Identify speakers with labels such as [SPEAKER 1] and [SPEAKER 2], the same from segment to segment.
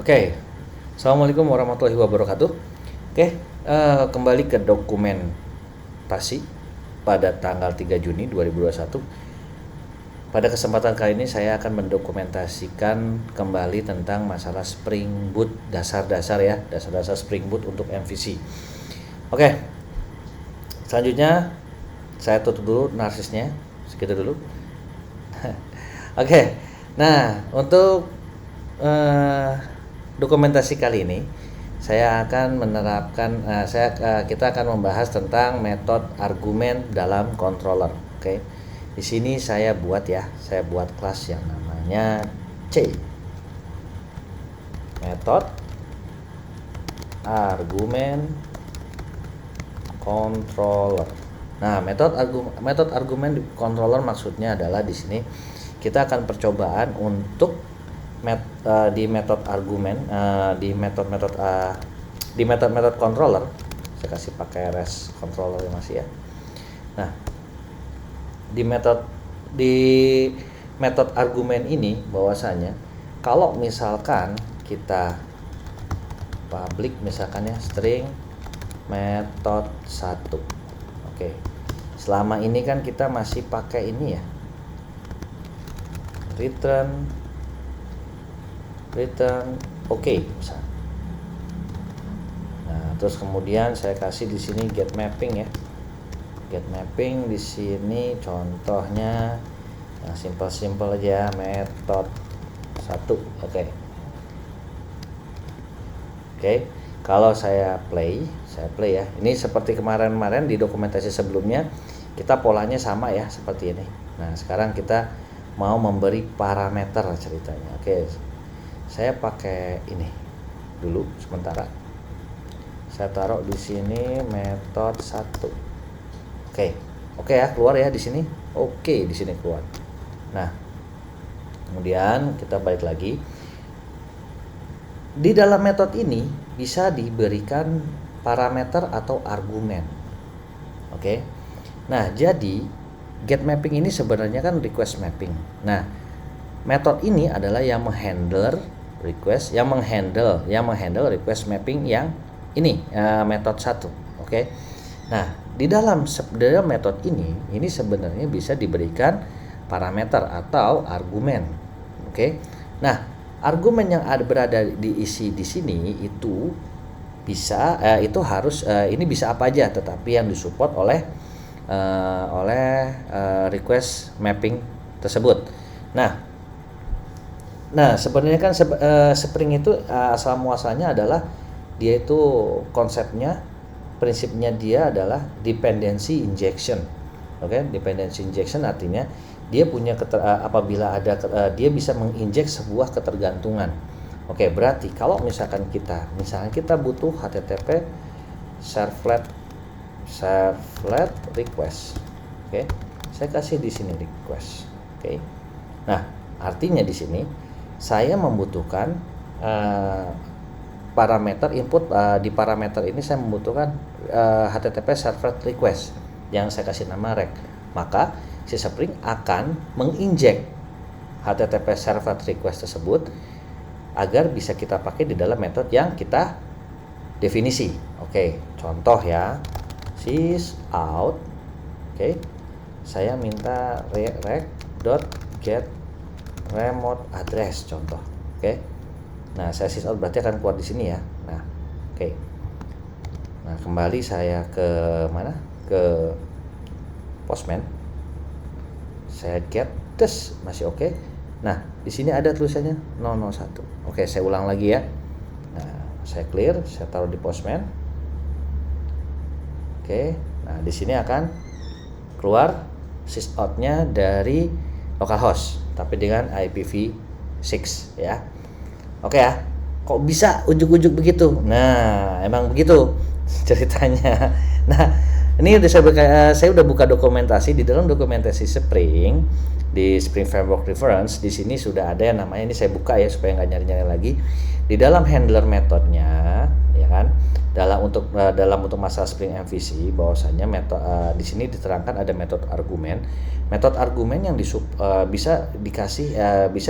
[SPEAKER 1] Oke, Assalamualaikum warahmatullahi wabarakatuh. Oke, kembali ke dokumentasi pada tanggal 3 Juni 2021. Pada kesempatan kali ini saya akan mendokumentasikan kembali tentang masalah Spring Boot, dasar-dasar Spring Boot untuk MVC. Oke, selanjutnya saya tutup dulu narsisnya, segitu dulu. Oke, nah untuk dokumentasi kali ini saya akan menerapkan kita akan membahas tentang metode argumen dalam controller. Oke. Di sini saya buat kelas yang namanya C. Metode argumen controller. Nah, metode argumen controller maksudnya adalah di sini kita akan percobaan untuk di metode controller. Saya kasih pakai res controller ya masih ya. Nah, di metode argumen ini bahwasanya kalau misalkan kita public misalkan ya string method 1. Oke. Selama ini kan kita masih pakai ini ya. Return oke misalnya. Nah, terus kemudian saya kasih di sini get mapping ya. Get mapping di sini contohnya yang simple aja method 1. Oke. Kalau saya play ya. Ini seperti kemarin di dokumentasi sebelumnya kita polanya sama ya seperti ini. Nah, sekarang kita mau memberi parameter ceritanya. Oke. Saya pakai ini dulu sementara. Saya taruh di sini method 1. Oke ya, keluar ya di sini. Oke, di sini keluar. Nah, kemudian kita balik lagi. Di dalam metode ini bisa diberikan parameter atau argumen. Oke. Nah, jadi get mapping ini sebenarnya kan request mapping. Nah, metode ini adalah yang menghandle request request mapping yang ini metode 1. Oke. Nah, di dalam metode ini sebenarnya bisa diberikan parameter atau argumen. Oke. Nah, argumen yang berada diisi di sini itu bisa ini bisa apa aja, tetapi yang disupport oleh request mapping tersebut. Nah, sebenarnya kan Spring itu asal muasalnya adalah dia itu prinsipnya dia adalah dependency injection. Oke, dependency injection artinya dia punya apabila ada dia bisa menginjek sebuah ketergantungan. Oke, berarti kalau misalkan kita butuh HTTP servlet request. Oke. Saya kasih di sini request. Oke. Nah, artinya di sini saya membutuhkan parameter input di parameter ini saya membutuhkan HTTP servlet request yang saya kasih nama rec. Maka si Spring akan menginjek HTTP servlet request tersebut agar bisa kita pakai di dalam metode yang kita definisi. Oke, contoh ya. Sysout. Oke. Saya minta rec.get remote address contoh. Oke. Nah, saya sysout berarti akan keluar di sini ya. Nah, oke. Nah, kembali saya ke mana? Ke Postman. Saya get tes masih oke. Nah, di sini ada tulisannya 001. Oke, saya ulang lagi ya. Nah, saya clear, saya taruh di Postman. Oke. Nah, di sini akan keluar sysout-nya dari localhost tapi dengan IPv6 ya. Oke ya. Kok bisa ujuk-ujuk begitu? Nah, emang begitu ceritanya. Nah, ini saya udah buka dokumentasi. Di dalam dokumentasi Spring di Spring Framework Reference di sini sudah ada yang namanya, ini saya buka ya supaya nggak nyari-nyari lagi. Di dalam handler metodenya ya kan, dalam untuk masalah Spring MVC bahwasanya di sini diterangkan ada metode argumen. Metode argumen yang bisa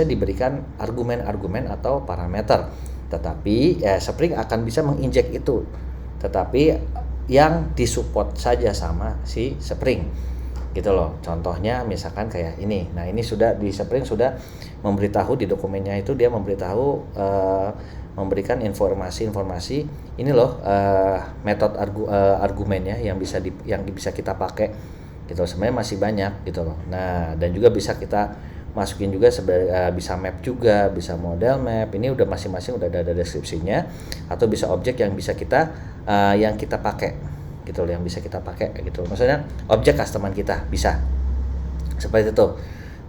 [SPEAKER 1] diberikan argumen-argumen atau parameter. tetapi Spring akan bisa menginjek itu, tetapi yang disupport saja sama si Spring gitu loh. Contohnya misalkan kayak ini. Nah, ini sudah di Spring sudah memberitahu di dokumennya itu, dia memberitahu memberikan informasi ini loh, metode argumennya yang bisa kita pakai gitu. Sebenarnya masih banyak gitu loh. Nah, dan juga bisa kita masukin juga bisa map juga, bisa model map. Ini udah masing-masing udah ada deskripsinya, atau bisa objek yang bisa kita pakai gitu loh, yang bisa kita pakai gitu. Maksudnya objek customer kita bisa seperti itu.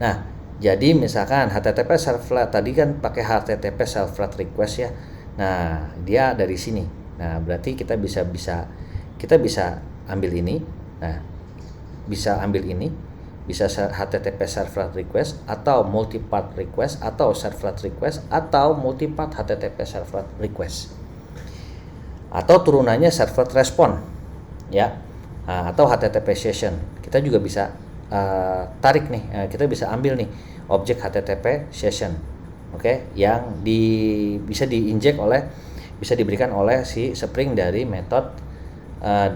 [SPEAKER 1] Nah, jadi misalkan HTTP servlet tadi kan pakai HTTP servlet request ya. Nah, dia dari sini. Nah, berarti kita bisa ambil ini. Nah, bisa ambil ini, bisa HTTP servlet request atau multipart request atau servlet request atau multipart HTTP servlet request. Atau turunannya servlet respond ya. Atau HTTP session. Kita juga bisa tarik nih, kita bisa ambil nih objek HTTP session, oke, yang bisa diberikan oleh si Spring dari metode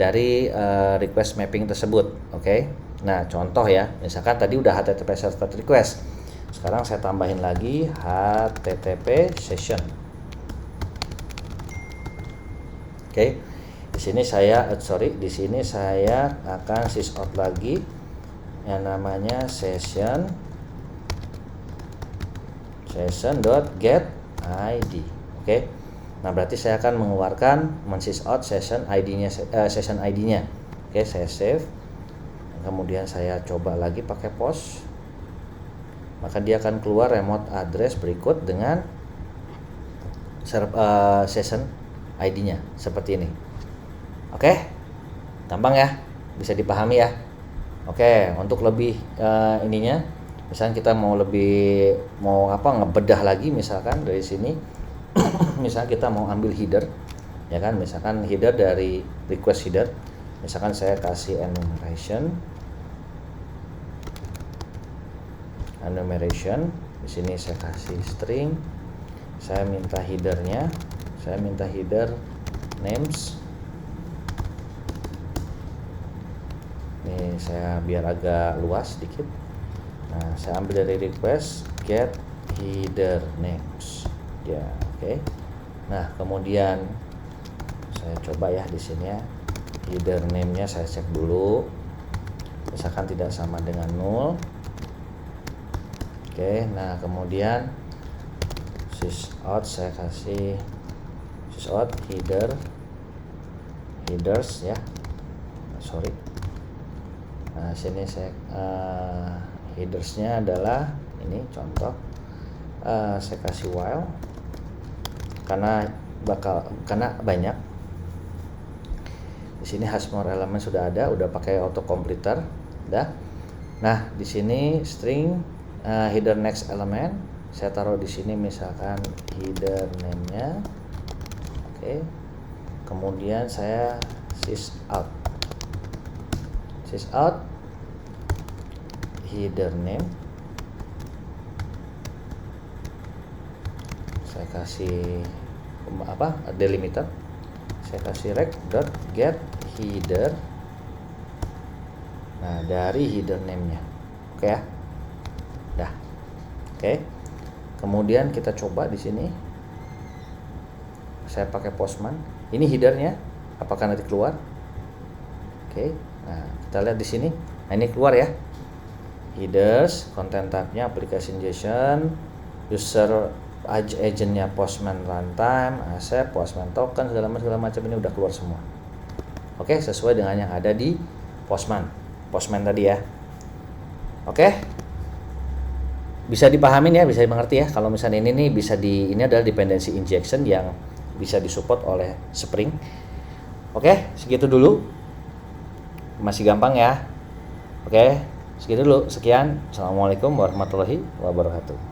[SPEAKER 1] dari request mapping tersebut, oke. Nah, contoh ya, misalkan tadi udah HTTP servlet request, sekarang saya tambahin lagi HTTP session, oke. Di sini saya akan sysout lagi yang namanya session.get id, oke. Nah, berarti saya akan mengeluarkan sysout session ID-nya, oke. Saya save, kemudian saya coba lagi pakai post, maka dia akan keluar remote address berikut dengan session ID-nya seperti ini, oke. Gampang ya, bisa dipahami ya. Oke, untuk lebih ininya, misalnya kita mau ngebedah lagi, misalkan dari sini, misalnya kita mau ambil header, ya kan, misalkan header dari request header, misalkan saya kasih enumeration, di sini saya kasih string, saya minta headernya, saya minta header names. Ini saya biar agak luas sedikit. Nah, saya ambil dari request get header names ya, oke. Nah, kemudian saya coba ya di sini ya, header name-nya saya cek dulu, misalkan tidak sama dengan 0, oke. Nah, kemudian sysout saya kasih sysout headers ya, sorry. Nah, sini saya headersnya adalah ini contoh, saya kasih while karena banyak. Di sini has more element sudah ada, udah pakai auto completer, dah. Nah, di sini string header next element saya taruh di sini, misalkan header name-nya, oke. Kemudian saya sysout header name, saya kasih delimiter, saya kasih rect.get header. Nah, dari header name-nya, oke ya, dah, oke. Kemudian kita coba di sini, saya pakai postman, ini headernya, apakah nanti keluar? Oke. Nah, kita lihat di sini. Nah, ini keluar ya. Headers, content type-nya application JSON, user agent-nya postman runtime, asset, postman token, segala macam ini udah keluar semua. Oke, sesuai dengan yang ada di postman tadi ya. Oke. Bisa dipahamin ya, bisa dimengerti ya. Kalau misalnya ini adalah dependency injection yang bisa disupport oleh Spring. Oke, segitu dulu. Masih gampang ya. Oke, segitu dulu. Sekian. Assalamualaikum warahmatullahi wabarakatuh.